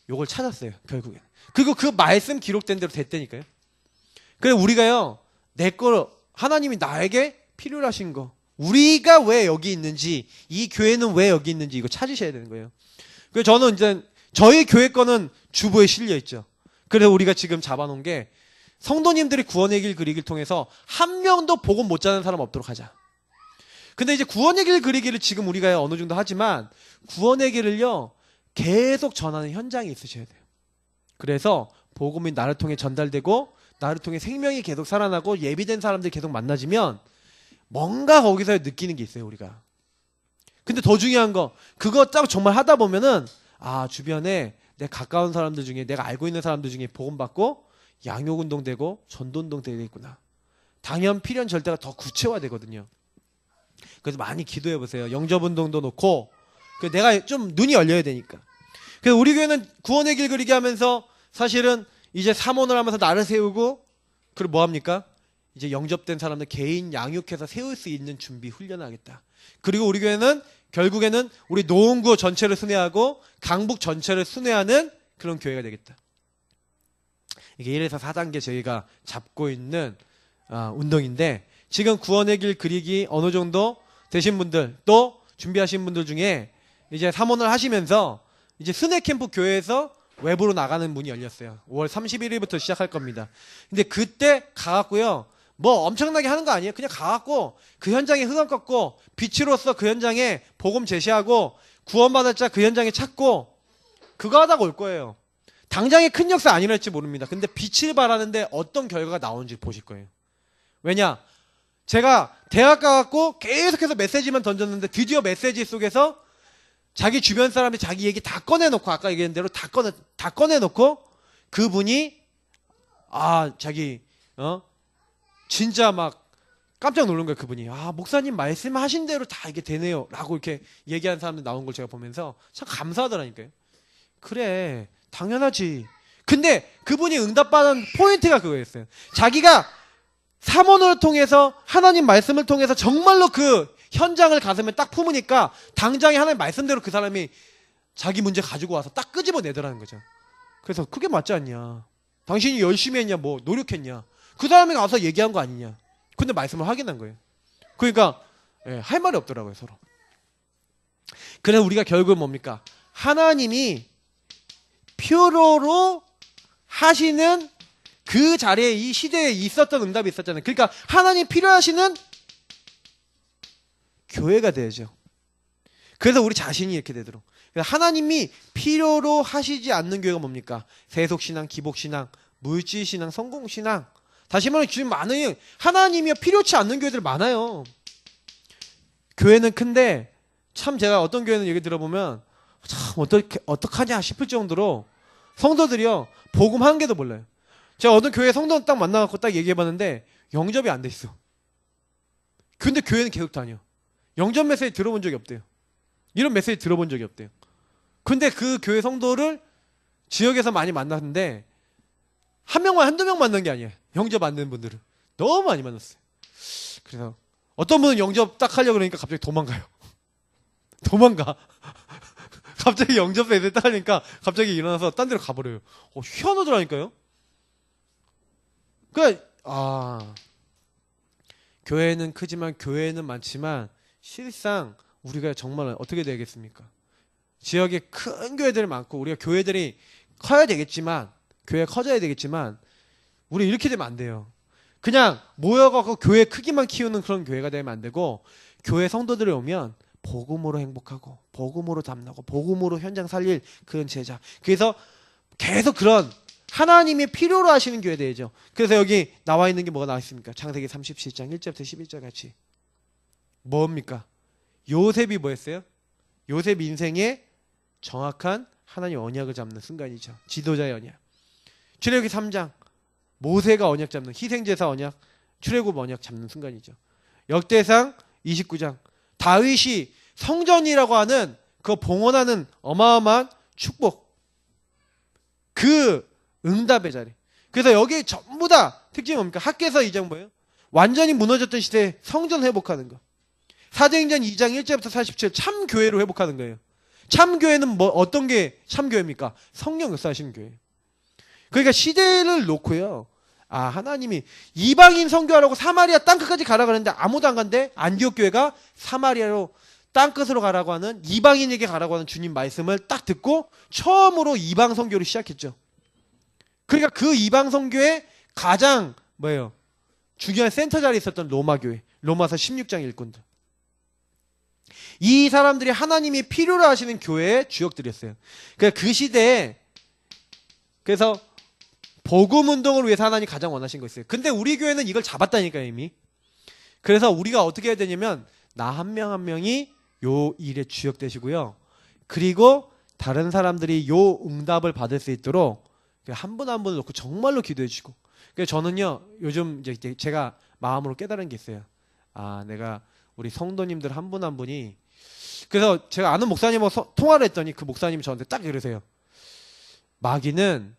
요걸 찾았어요. 결국엔. 그리고 그 말씀 기록된 대로 됐다니까요. 그래 우리가요, 내 걸, 하나님이 나에게 필요로 하신 거, 우리가 왜 여기 있는지, 이 교회는 왜 여기 있는지 이거 찾으셔야 되는 거예요. 그래서 저는 이제 저희 교회 거는 주보에 실려 있죠. 그래서 우리가 지금 잡아놓은 게 성도님들이 구원의 길 그리기를 통해서 한 명도 복음 못 자는 사람 없도록 하자. 근데 이제 구원의 길 그리기를 지금 우리가 어느 정도 하지만 구원의 길을요 계속 전하는 현장이 있으셔야 돼요. 그래서 복음이 나를 통해 전달되고 나를 통해 생명이 계속 살아나고 예비된 사람들이 계속 만나지면 뭔가 거기서 느끼는 게 있어요. 우리가 근데 더 중요한 거, 그거 딱 정말 하다 보면은, 주변에 내 가까운 사람들 중에, 내가 알고 있는 사람들 중에 복음받고 양육운동 되고 전도운동 되겠구나. 당연 필연 절대가 더 구체화되거든요. 그래서 많이 기도해 보세요. 영접운동도 놓고, 내가 좀 눈이 열려야 되니까. 그래서 우리 교회는 구원의 길 그리게 하면서 사실은 이제 사모를 하면서 나를 세우고, 그리고 뭐 합니까? 이제 영접된 사람들 개인 양육해서 세울 수 있는 준비 훈련하겠다. 그리고 우리 교회는 결국에는 우리 노원구 전체를 순회하고 강북 전체를 순회하는 그런 교회가 되겠다. 이게 1에서 4단계 저희가 잡고 있는 운동인데, 지금 구원의 길 그리기 어느 정도 되신 분들, 또 준비하신 분들 중에 이제 사모를 하시면서 이제 순회 캠프 교회에서 외부로 나가는 문이 열렸어요. 5월 31일부터 시작할 겁니다. 근데 그때 가갖고요, 뭐 엄청나게 하는 거 아니에요. 그냥 가갖고 그 현장에 흑암 꺾고 빛으로서 그 현장에 복음 제시하고 구원받을 자 그 현장에 찾고 그거 하다가 올 거예요. 당장의 큰 역사 아니랄지 모릅니다. 근데 빛을 발하는데 어떤 결과가 나오는지 보실 거예요. 왜냐? 제가 대학 가갖고 계속해서 메시지만 던졌는데 드디어 메시지 속에서 자기 주변 사람이 자기 얘기 다 꺼내놓고, 아까 얘기한 대로 다 꺼내놓고 그분이 자기 진짜 막 깜짝 놀란 거예요. 그분이 목사님 말씀하신 대로 다 이게 되네요 라고 이렇게 얘기하는 사람들 나온 걸 제가 보면서 참 감사하더라니까요. 그래 당연하지. 근데 그분이 응답받은 포인트가 그거였어요. 자기가 사모를 통해서 하나님 말씀을 통해서 정말로 그 현장을 가슴에 딱 품으니까 당장에 하나님 말씀대로 그 사람이 자기 문제 가지고 와서 딱 끄집어내더라는 거죠. 그래서 그게 맞지 않냐, 당신이 열심히 했냐, 뭐 노력했냐, 그 사람이 가서 얘기한 거 아니냐. 근데 말씀을 확인한 거예요. 그러니까 할 말이 없더라고요, 서로. 그래서 우리가 결국은 뭡니까? 하나님이 필요로 하시는 그 자리에, 이 시대에 있었던 응답이 있었잖아요. 그러니까 하나님 필요하시는 교회가 되야죠. 그래서 우리 자신이 이렇게 되도록. 하나님이 필요로 하시지 않는 교회가 뭡니까? 세속신앙, 기복신앙, 물질신앙, 성공신앙. 다시 말해 지금 많은 하나님이 필요치 않는 교회들 많아요. 교회는 큰데 참 제가 어떤 교회는 얘기 들어보면 참 어떡하냐 싶을 정도로 성도들이요 복음 한 개도 몰라요. 제가 어떤 교회 성도 딱 만나갖고 딱 얘기해봤는데 영접이 안 돼 있어. 근데 교회는 계속 다녀. 영접 메시지 들어본 적이 없대요. 이런 메시지 들어본 적이 없대요. 근데 그 교회 성도를 지역에서 많이 만났는데 한 명만 한두 명 만난 게 아니에요. 영접 안 되는 분들을 너무 많이 만났어요. 그래서 어떤 분은 영접 딱 하려고 그러니까 갑자기 도망가요. 도망가. 갑자기 영접 메시지 딱 하니까 갑자기 일어나서 딴 데로 가버려요. 희한하더라니까요. 그러니까 교회는 크지만 교회는 많지만 실상 우리가 정말 어떻게 되겠습니까? 지역에 큰 교회들이 많고 우리가 교회들이 커야 되겠지만, 교회 커져야 되겠지만 우리 이렇게 되면 안 돼요. 그냥 모여가고 교회 크기만 키우는 그런 교회가 되면 안 되고, 교회 성도들이 오면 복음으로 행복하고 복음으로 담나고 복음으로 현장 살릴 그런 제자. 그래서 계속 그런 하나님이 필요로 하시는 교회 되죠. 그래서 여기 나와 있는 게 뭐가 나와 있습니까? 창세기 37장 1절부터 11절 같이 뭡니까? 요셉이 뭐였어요? 요셉 인생의 정확한 하나님 언약을 잡는 순간이죠. 지도자의 언약. 출애굽기 3장 모세가 언약 잡는, 희생제사 언약, 출애굽 언약 잡는 순간이죠. 역대상 29장 다윗이 성전이라고 하는 그 봉헌하는 어마어마한 축복, 그 응답의 자리. 그래서 여기 전부 다 특징이 뭡니까? 학개서 2장 뭐예요? 완전히 무너졌던 시대에 성전 회복하는 거. 사도행전 2장 1절부터 47 참교회로 회복하는 거예요. 참교회는 뭐 어떤 게 참교회입니까? 성령 역사하시는 교회. 그러니까 시대를 놓고요, 하나님이 이방인 선교하라고 사마리아 땅끝까지 가라 그랬는데 아무도 안 간대. 안디옥 교회가 사마리아로 땅끝으로 가라고 하는, 이방인에게 가라고 하는 주님 말씀을 딱 듣고 처음으로 이방 선교를 시작했죠. 그러니까 그 이방 선교의 가장 뭐예요? 중요한 센터 자리에 있었던 로마 교회, 로마서 16장 일꾼들. 이 사람들이 하나님이 필요로 하시는 교회의 주역들이었어요. 그러니까 그 시대에, 그래서 복음 운동을 위해서 하나님이 가장 원하신 거 있어요. 근데 우리 교회는 이걸 잡았다니까요, 이미. 그래서 우리가 어떻게 해야 되냐면 나 한 명 한 명이 요 일에 주역되시고요. 그리고 다른 사람들이 요 응답을 받을 수 있도록 한 분 한 분을 놓고 정말로 기도해 주시고. 그래서 저는요, 요즘 이제 제가 마음으로 깨달은 게 있어요. 아, 내가 우리 성도님들 한 분 한 분이, 그래서 제가 아는 목사님하고 통화를 했더니 그 목사님이 저한테 딱 이러세요. 마귀는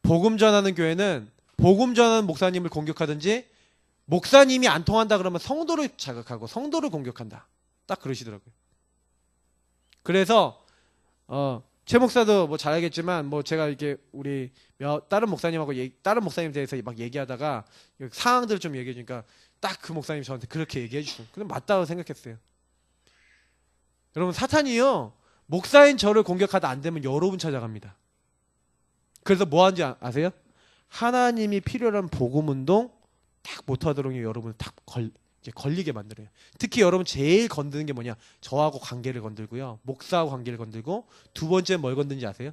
복음 전하는 교회는 복음 전하는 목사님을 공격하든지, 목사님이 안 통한다 그러면 성도를 자극하고 성도를 공격한다. 딱 그러시더라고요. 그래서 최 목사도 뭐 잘 알겠지만, 뭐 제가 이렇게 우리 다른 목사님하고 다른 목사님에 대해서 막 얘기하다가 상황들을 좀 얘기해 주니까 딱 그 목사님이 저한테 그렇게 얘기해 주시고, 근데 맞다고 생각했어요. 여러분, 사탄이요, 목사인 저를 공격하다 안 되면 여러분 찾아갑니다. 그래서 뭐 하는지 아세요? 하나님이 필요한 복음 운동 딱 못하도록 여러분을 딱 걸리게 만들어요. 특히 여러분 제일 건드는 게 뭐냐? 저하고 관계를 건들고요, 목사하고 관계를 건들고, 두 번째 뭘 건드는지 아세요?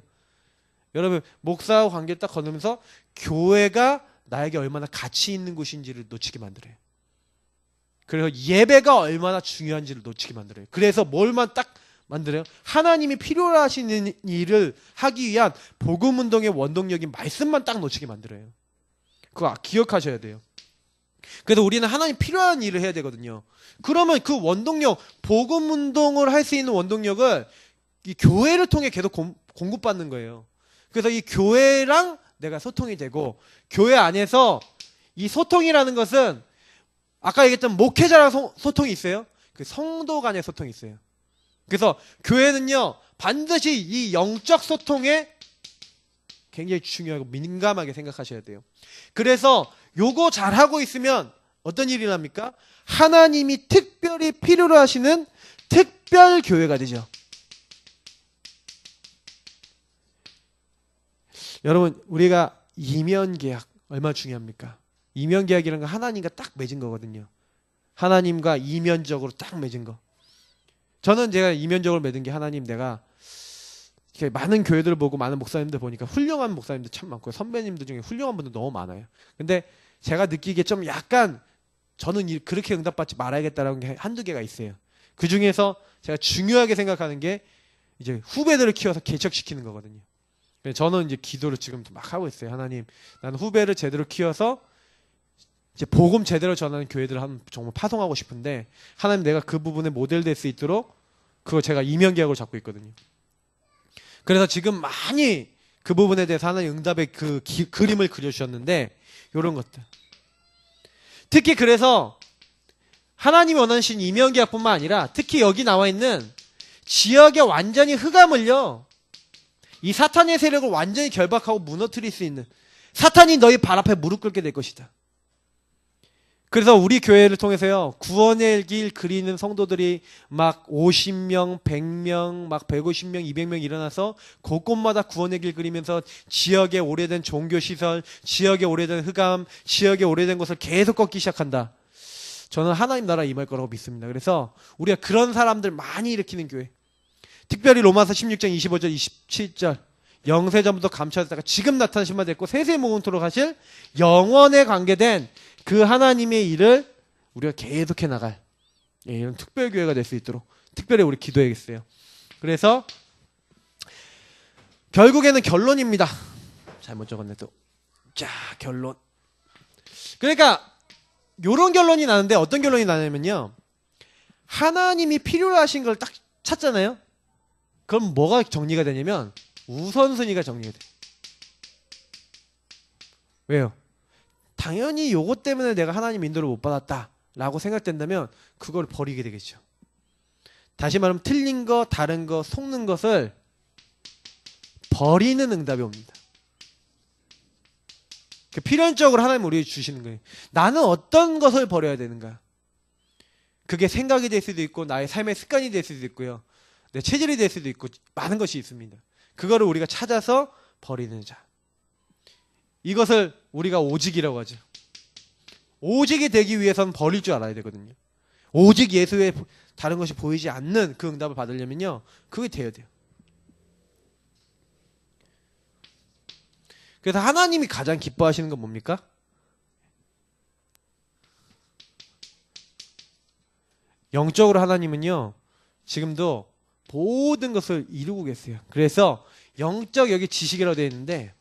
여러분, 목사하고 관계를 딱 건들면서 교회가 나에게 얼마나 가치 있는 곳인지를 놓치게 만들어요. 그래서 예배가 얼마나 중요한지를 놓치게 만들어요. 그래서 뭘만 딱 만들어요? 하나님이 필요로 하시는 일을 하기 위한 복음 운동의 원동력인 말씀만 딱 놓치게 만들어요. 그거 기억하셔야 돼요. 그래서 우리는 하나님 필요한 일을 해야 되거든요. 그러면 그 원동력, 복음 운동을 할 수 있는 원동력을 이 교회를 통해 계속 공급받는 거예요. 그래서 이 교회랑 내가 소통이 되고, 교회 안에서 이 소통이라는 것은 아까 얘기했던 목회자랑 소통이 있어요. 그 성도 간의 소통이 있어요. 그래서 교회는요, 반드시 이 영적 소통에 굉장히 중요하고 민감하게 생각하셔야 돼요. 그래서 요거 잘하고 있으면 어떤 일이 납니까? 하나님이 특별히 필요로 하시는 특별 교회가 되죠. 여러분, 우리가 이면계약 얼마나 중요합니까? 이면계약이라는 건 하나님과 딱 맺은 거거든요. 하나님과 이면적으로 딱 맺은 거. 저는 제가 이면적으로 맺은 게, 하나님, 내가 이렇게 많은 교회들을 보고 많은 목사님들 보니까 훌륭한 목사님들 참 많고요, 선배님들 중에 훌륭한 분들 너무 많아요. 근데 제가 느끼기에 좀 약간 저는 그렇게 응답받지 말아야겠다라는 게 한두 개가 있어요. 그 중에서 제가 중요하게 생각하는 게 이제 후배들을 키워서 개척시키는 거거든요. 저는 이제 기도를 지금 막 하고 있어요. 하나님, 나는 후배를 제대로 키워서 이제 복음 제대로 전하는 교회들을 정말 파송하고 싶은데, 하나님, 내가 그 부분에 모델 될 수 있도록 그거 제가 이면계약으로 잡고 있거든요. 그래서 지금 많이 그 부분에 대해서 하나님 응답의 그 그림을 그려주셨는데, 이런 것들. 특히 그래서 하나님이 원하신 이면계약뿐만 아니라, 특히 여기 나와 있는 지역의 완전히 흑암을요, 이 사탄의 세력을 완전히 결박하고 무너뜨릴 수 있는, 사탄이 너희 발 앞에 무릎 꿇게 될 것이다. 그래서 우리 교회를 통해서요, 구원의 길 그리는 성도들이 막 50명, 100명, 막 150명, 200명 일어나서 곳곳마다 구원의 길 그리면서 지역의 오래된 종교시설, 지역의 오래된 흑암, 지역의 오래된 것을 계속 걷기 시작한다. 저는 하나님 나라 임할 거라고 믿습니다. 그래서 우리가 그런 사람들 많이 일으키는 교회, 특별히 로마서 16장 25절 27절, 영세전부터 감춰졌다가 지금 나타나신 바 됐고 세세 무궁토록 하실 영원에 관계된 그 하나님의 일을 우리가 계속해 나갈, 이런 특별교회가 될 수 있도록 특별히 우리 기도해야겠어요. 그래서 결국에는 결론입니다. 잘못 적었네 또. 자, 결론. 그러니까 요런 결론이 나는데, 어떤 결론이 나냐면요, 하나님이 필요로 하신 걸 딱 찾잖아요. 그럼 뭐가 정리가 되냐면 우선순위가 정리가 돼. 왜요? 당연히 요것 때문에 내가 하나님 인도를 못 받았다 라고 생각된다면 그걸 버리게 되겠죠. 다시 말하면 틀린 거, 다른 거, 속는 것을 버리는 응답이 옵니다. 필연적으로 하나님 우리에게 주시는 거예요. 나는 어떤 것을 버려야 되는가? 그게 생각이 될 수도 있고, 나의 삶의 습관이 될 수도 있고요, 내 체질이 될 수도 있고, 많은 것이 있습니다. 그거를 우리가 찾아서 버리는 자, 이것을 우리가 오직이라고 하죠. 오직이 되기 위해서는 버릴 줄 알아야 되거든요. 오직 예수 외에 다른 것이 보이지 않는 그 응답을 받으려면요, 그게 돼야 돼요. 그래서 하나님이 가장 기뻐하시는 건 뭡니까? 영적으로 하나님은요, 지금도 모든 것을 이루고 계세요. 그래서 영적 여기 지식이라고 되어 있는데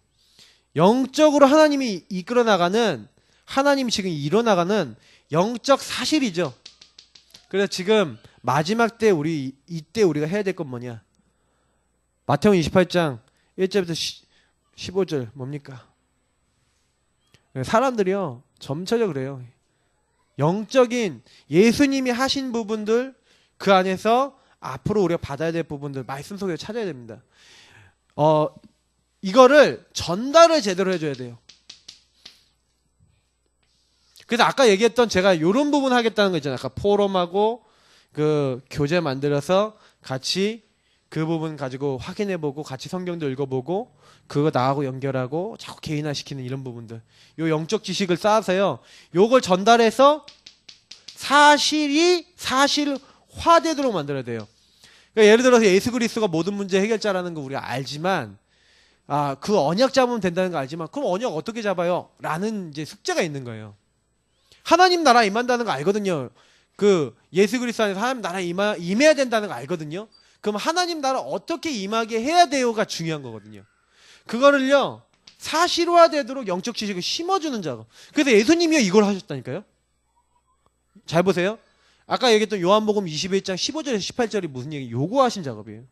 영적으로 하나님이 이끌어 나가는 하나님이 지금 일어나가는 영적 사실이죠. 그래서 지금 마지막 때 이때 우리가 해야 될 건 뭐냐? 마태복음 28장 1절부터 15절 뭡니까? 사람들이요 점차적으로 그래요. 영적인 예수님이 하신 부분들 그 안에서 앞으로 우리가 받아야 될 부분들 말씀 속에 찾아야 됩니다. 이거를 전달을 제대로 해줘야 돼요. 그래서 아까 얘기했던 제가 이런 부분 하겠다는 거 있잖아요. 아까 포럼하고 그 교재 만들어서 같이 그 부분 가지고 확인해보고 같이 성경도 읽어보고 그거 나하고 연결하고 자꾸 개인화시키는 이런 부분들. 요 영적 지식을 쌓아서요. 요걸 전달해서 사실이 사실화되도록 만들어야 돼요. 그러니까 예를 들어서 예수 그리스도가 모든 문제 해결자라는 거 우리가 알지만 그 언약 잡으면 된다는 거 알지만 그럼 언약 어떻게 잡아요? 라는 이제 숙제가 있는 거예요. 하나님 나라 임한다는 거 알거든요. 그 예수 그리스도 안에서 하나님 나라 임해야 된다는 거 알거든요. 그럼 하나님 나라 어떻게 임하게 해야 돼요가 중요한 거거든요. 그거를요 사실화되도록 영적 지식을 심어주는 작업. 그래서 예수님이요 이걸 하셨다니까요. 잘 보세요. 아까 얘기했던 요한복음 21장 15절에서 18절이 무슨 얘기? 요구하신 작업이에요.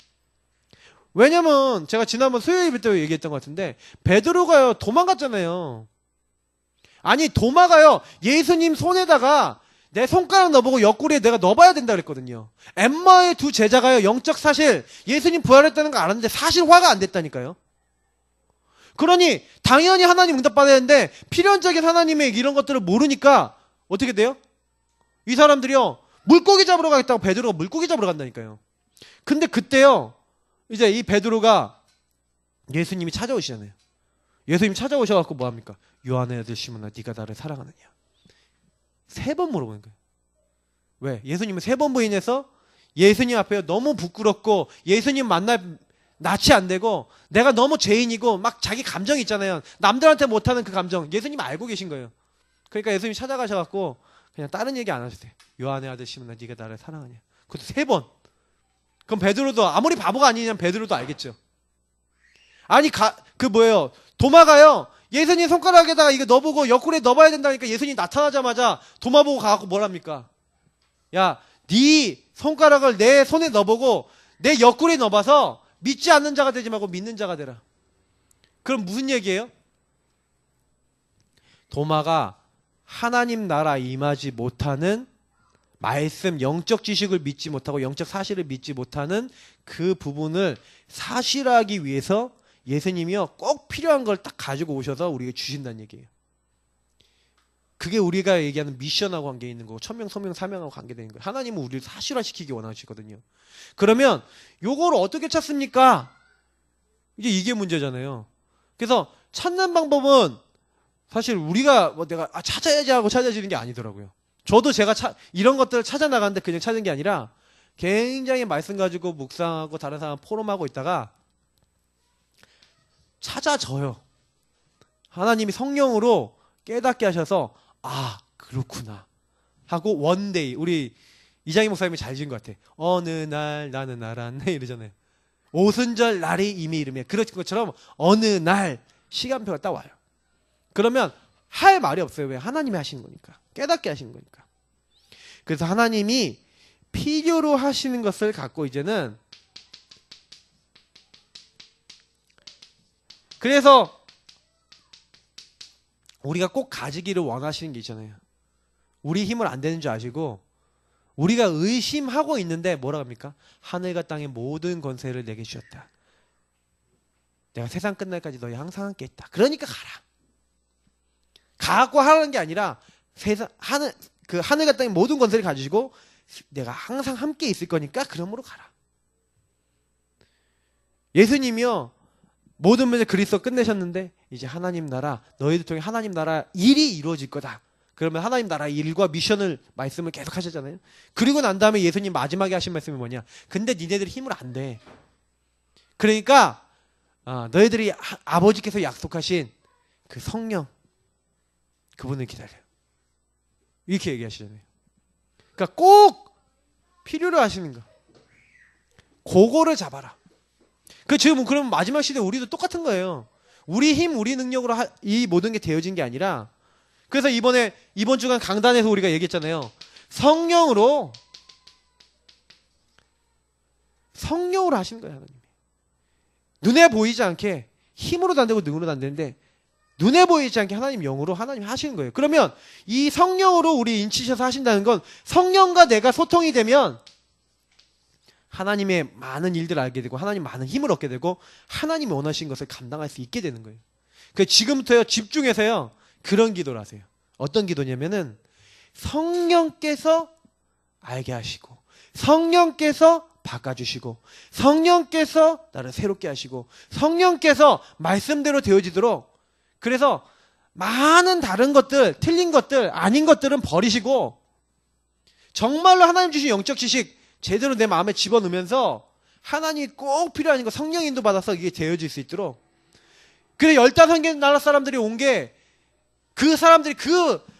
왜냐면 제가 지난번 수요일 때 얘기했던 것 같은데 베드로가요 도망갔잖아요. 아니 도마가요 예수님 손에다가 내 손가락 넣어보고 옆구리에 내가 넣어봐야 된다 그랬거든요. 엠마의 두 제자가요 영적 사실 예수님 부활했다는 거 알았는데 사실화가 안 됐다니까요. 그러니 당연히 하나님 응답받아야 되는데 필연적인 하나님의 이런 것들을 모르니까 어떻게 돼요? 이 사람들이요 물고기 잡으러 가겠다고 베드로가 물고기 잡으러 간다니까요. 근데 그때요 이제 이 베드로가 예수님이 찾아오시잖아요. 예수님이 찾아오셔갖고 뭐합니까? 요한의 아들 시몬아 네가 나를 사랑하느냐? 3번 물어보는 거예요. 왜? 예수님은 3번 부인해서 예수님 앞에 너무 부끄럽고 예수님 만날 낯이 안 되고 내가 너무 죄인이고 막 자기 감정이 있잖아요. 남들한테 못하는 그 감정 예수님 알고 계신 거예요. 그러니까 예수님이 찾아가셔갖고 그냥 다른 얘기 안 하셨어요. 요한의 아들 시몬아 네가 나를 사랑하냐? 그것도 3번. 그럼 베드로도 아무리 바보가 아니냐면 베드로도 알겠죠. 아니 뭐예요? 도마가요. 예수님 손가락에다가 이거 넣어보고 옆구리에 넣어봐야 된다니까 예수님 나타나자마자 도마 보고 가갖고 뭐랍니까? 야, 네 손가락을 내 손에 넣어보고 내 옆구리에 넣어봐서 믿지 않는 자가 되지 말고 믿는 자가 되라. 그럼 무슨 얘기예요? 도마가 하나님 나라 임하지 못하는 말씀, 영적 지식을 믿지 못하고 영적 사실을 믿지 못하는 그 부분을 사실화하기 위해서 예수님이요 꼭 필요한 걸 딱 가지고 오셔서 우리에게 주신다는 얘기예요. 그게 우리가 얘기하는 미션하고 관계 있는 거고 천명, 소명, 사명하고 관계되는 거예요. 하나님은 우리를 사실화시키기 원하시거든요. 그러면 요걸 어떻게 찾습니까? 이게 문제잖아요. 그래서 찾는 방법은 사실 우리가 내가 찾아야지 하고 찾아지는 게 아니더라고요. 저도 제가 이런 것들을 찾아 나가는데 그냥 찾은 게 아니라 굉장히 말씀 가지고 묵상하고 다른 사람 포럼하고 있다가 찾아져요. 하나님이 성령으로 깨닫게 하셔서 그렇구나 하고 원데이 우리 이장희 목사님이 잘 지은 것 같아. 어느 날 나는 알았네 이러잖아요. 오순절 날이 이미 이르며 그런 것처럼 어느 날 시간표가 딱 와요. 그러면 할 말이 없어요. 왜? 하나님이 하시는 거니까. 깨닫게 하시는 거니까. 그래서 하나님이 필요로 하시는 것을 갖고 이제는 그래서 우리가 꼭 가지기를 원하시는 게 있잖아요. 우리 힘을 안 되는 줄 아시고 우리가 의심하고 있는데 뭐라 합니까? 하늘과 땅의 모든 권세를 내게 주셨다. 내가 세상 끝날까지 너희 항상 함께 있다. 그러니까 가라. 가고 하라는 게 아니라 하늘과 땅의 모든 권세를 가지고 내가 항상 함께 있을 거니까 그러므로 가라. 예수님이요. 모든 문제 그리스도 끝내셨는데 이제 하나님 나라 너희들 통해 하나님 나라 일이 이루어질 거다. 그러면 하나님 나라 일과 미션을 말씀을 계속 하셨잖아요. 그리고 난 다음에 예수님 마지막에 하신 말씀이 뭐냐? 근데 니네들이 힘을 안 돼. 그러니까 너희들이 아버지께서 약속하신 그 성령 그분을 기다려. 이렇게 얘기하시잖아요. 그러니까 꼭 필요로 하시는 거. 그거를 잡아라. 지금 그러면 마지막 시대 우리도 똑같은 거예요. 우리 힘, 우리 능력으로 이 모든 게 되어진 게 아니라, 그래서 이번 주간 강단에서 우리가 얘기했잖아요. 성령으로 하시는 거예요, 하나님이. 눈에 보이지 않게 힘으로도 안 되고 능으로도 안 되는데, 눈에 보이지 않게 하나님 영으로 하나님이 하시는 거예요. 그러면 이 성령으로 우리 인치셔서 하신다는 건, 성령과 내가 소통이 되면 하나님의 많은 일들을 알게 되고 하나님 많은 힘을 얻게 되고 하나님이 원하신 것을 감당할 수 있게 되는 거예요. 지금부터요, 집중해서요, 그런 기도를 하세요. 어떤 기도냐면은 성령께서 알게 하시고, 성령께서 바꿔주시고, 성령께서 나를 새롭게 하시고, 성령께서 말씀대로 되어지도록, 그래서 많은 다른 것들, 틀린 것들, 아닌 것들은 버리시고 정말로 하나님 주신 영적 지식 제대로 내 마음에 집어넣으면서 하나님이 꼭 필요한 거 성령 인도 받아서 이게 되어질 수 있도록. 그래 15개 나라 사람들이 온 게, 그 사람들이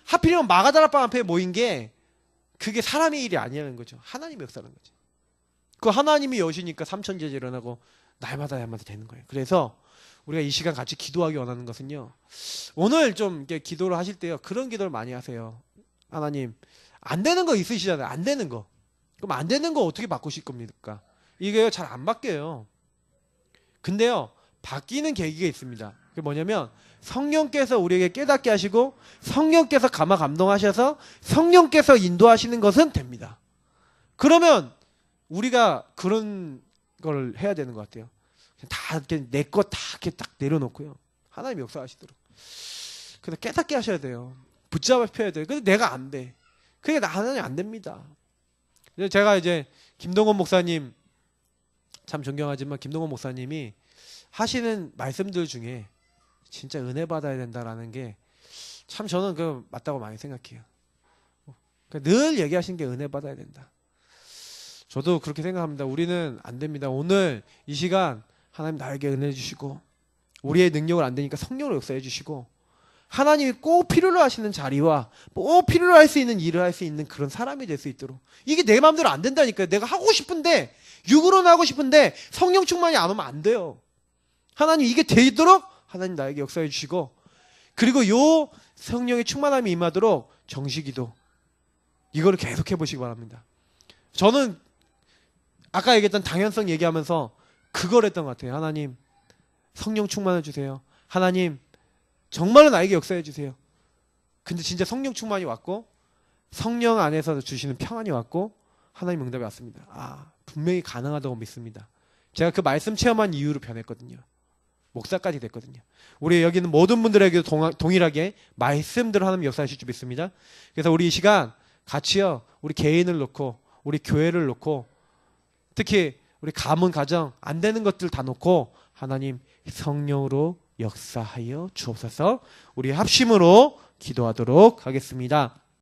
하필이면 마가다라방 앞에 모인 게 그게 사람의 일이 아니라는 거죠. 하나님의 역사라는 거죠. 그 하나님이 여시니까 삼천제자 일어나고 날마다 되는 거예요. 그래서 우리가 이 시간 같이 기도하기 원하는 것은요, 오늘 좀 이렇게 기도를 하실 때요, 그런 기도를 많이 하세요. 하나님, 안 되는 거 있으시잖아요. 안 되는 거. 그럼 안 되는 거 어떻게 바꾸실 겁니까? 이게요, 잘 안 바뀌어요. 근데요, 바뀌는 계기가 있습니다. 그게 뭐냐면, 성령께서 우리에게 깨닫게 하시고, 성령께서 감화 감동하셔서 성령께서 인도하시는 것은 됩니다. 그러면 우리가 그런 걸 해야 되는 것 같아요. 다 이렇게 내 것 다 이렇게 딱 내려놓고요, 하나님 역사하시도록. 그래서 깨닫게 하셔야 돼요. 붙잡아야 돼요. 근데 내가 안 돼. 그게 하나님 안 됩니다. 제가 이제 김동원 목사님 참 존경하지만, 김동원 목사님이 하시는 말씀들 중에 진짜 은혜 받아야 된다라는 게 참 저는 맞다고 많이 생각해요. 늘 얘기하시는 게 은혜 받아야 된다. 저도 그렇게 생각합니다. 우리는 안 됩니다. 오늘 이 시간 하나님 나에게 은혜 주시고, 우리의 능력을 안 되니까 성령으로 역사해 주시고, 하나님이 꼭 필요로 하시는 자리와 꼭 필요로 할 수 있는 일을 할 수 있는 그런 사람이 될 수 있도록. 이게 내 마음대로 안 된다니까요. 내가 하고 싶은데, 육으로는 하고 싶은데 성령 충만이 안 오면 안 돼요. 하나님 이게 되도록 하나님 나에게 역사해 주시고, 그리고 요 성령의 충만함이 임하도록 정식기도, 이거를 계속해 보시기 바랍니다. 저는 아까 얘기했던 당연성 얘기하면서 그걸 했던 것 같아요. 하나님, 성령 충만해 주세요. 하나님, 정말로 나에게 역사해 주세요. 근데 진짜 성령 충만이 왔고, 성령 안에서 주시는 평안이 왔고, 하나님 응답이 왔습니다. 분명히 가능하다고 믿습니다. 제가 그 말씀 체험한 이후로 변했거든요. 목사까지 됐거든요. 우리 여기 있는 모든 분들에게도 동일하게 말씀대로 하나님 역사하실 줄 믿습니다. 그래서 우리 이 시간 같이요, 우리 개인을 놓고, 우리 교회를 놓고, 특히 우리 가문, 가정 안 되는 것들 다 놓고 하나님 성령으로 역사하여 주옵소서. 우리 합심으로 기도하도록 하겠습니다.